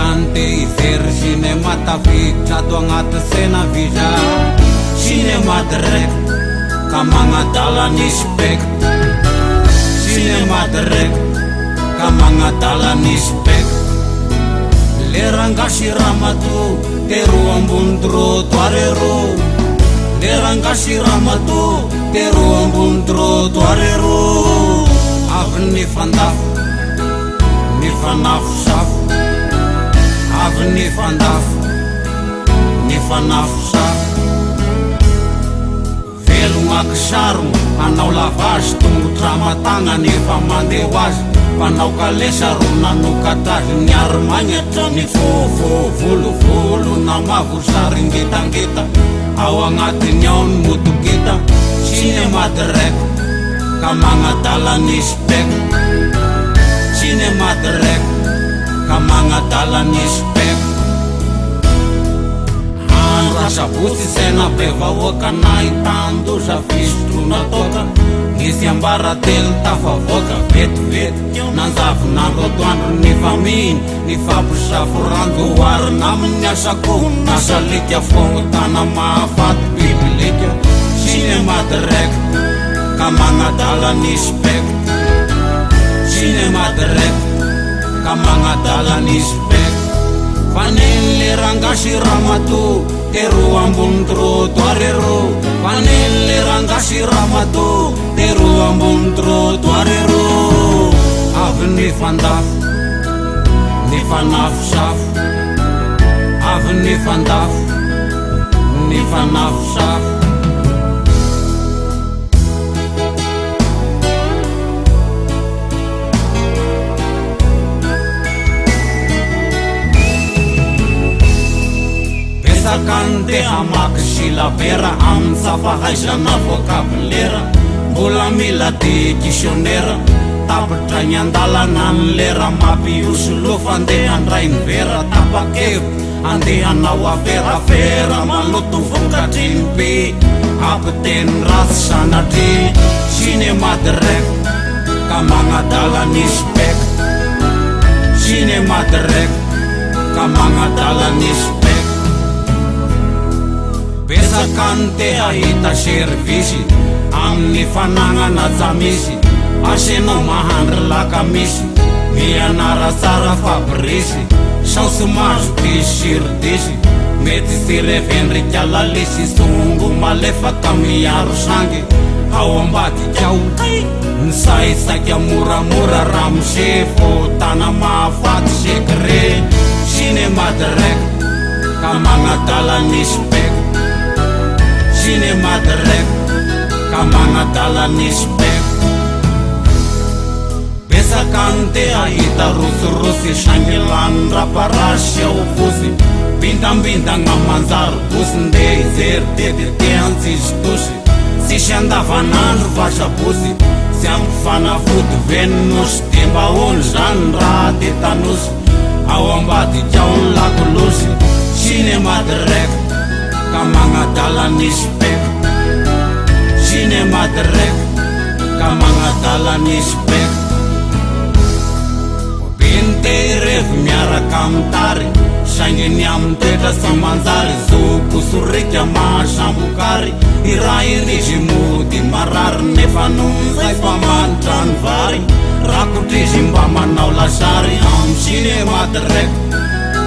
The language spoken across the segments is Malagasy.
Kanty izery cinéma tafiditra ato agnaty sena viza. Cinéma direct ka magnadala ny spect. Cinéma direct ka magnadala ny spect. Lera ngasy Ramatoa tero ambony trottoir ero. Lera ngasy Ramatoa tero ambony trottoir ero. Avy ny fandafo ny fanafosafo. Avy ny fandafo ny fanafosafo. Velogna kisarogna hanao lavage tongotra matagna nefa mandeha hoazy. Mpanao kalesa ro nanokatrazy niary magnatra ny volovolo na mavosary ngitangita ao agnatiny ao ny motogita. Cinéma direct ka magnadala ny spect. Cinéma direct ka magnadala ny spect. Andro sabotsy sena be vahoaka nahitandoza fisotrona toka. Nisy ambaratelo tafavoaka vetivety nanjavy nandro atoandro ny faminy ny fampisafo randoary naminy asako nasalika fogno tana mahafaty bibilika. Cinéma direct ka magnadala ny spect. Cinéma direct ka magnadala ny spect. Faneny lera ngasy Ramatoa tero ambony trottoir ero. Faneny lera ngasy Ramatoa tero ambony trottoir ero. Avy ny fandafo ny fanafosafo. Avy ny fandafo ny fanafosafo. Kanty hamaky silabera amin'ny safahaizana vocabulaire. Mbola mila dictionnaire tapitra ny andalana ny lera mampiosolo fandeha andray ny vera. Tapakevy andeha hanao aferafera maloto vokatry ny be ampiteny ratsy sanatry. Cinéma direct ka magnadala ny spect. Cinéma direct ka magnadala ny spect. Kanty ahita servisy amin'ny fanagnana jamisy. Asenao mahandry lakamisy mianara tsara fabrisy. Saosy mazo disirdisy mety sirevendrika lalisy. Songo malefaka miaro sangy ao ambadikao ny saisaika moramora ramosefo tana mahafaty secret. Cinéma direct ka magnadala ny spect. Cinéma direct ka magnadala ny spect. Kanty ahita rosirosy sangilany raparasy ao fosy. Bindambindagna manjary bosy ndeha izery dedete antsisy tosy. Tsisy andavanandro vasabosy sy amin'ny fanafody veninosy. De mba hony zany raha tetanosy ao ambadikao ny lakolosy. Cinéma direct ka magnadala ny spect. Cinéma direct ka magnadala ny spect. Revy miaraka amin'ny tary sainginy amin'ny toetra sa manjary. Zokosorika mahasambokary iraha irizy mody marary. Nefa nohon'izay fa manitra ny vary rakotrizy mba manao lasary. Amin'ny cinéma direct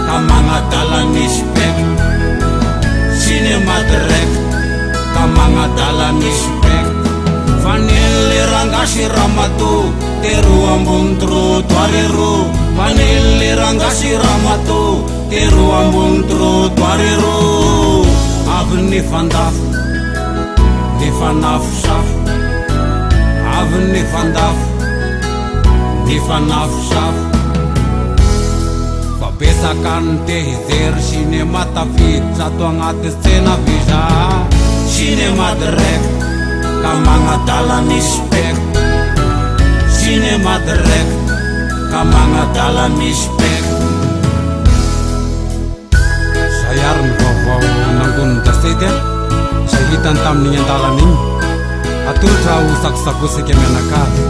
ka magnadala ny spect. Cinéma direct ka magnadala ny spect. Faneny lera ngasy Ramatoa tero ambony trottoir ero. Faneny lera ngasy Ramatoa tero ambony trottoir ero. Avy ny fandafo ny fanafosafo. Avy ny fandafo ny fanafosafo. Kanty izery cinéma tafiditra ato agnaty sena viza. Cinéma direct ka magnadala ny spect. Cinéma direct ka magnadala ny spect. Zay ary ny vaovao nangon'ny gazety zay hitany tamin'igny andalana igny. Atolotra ho sakosakosika mianakavy.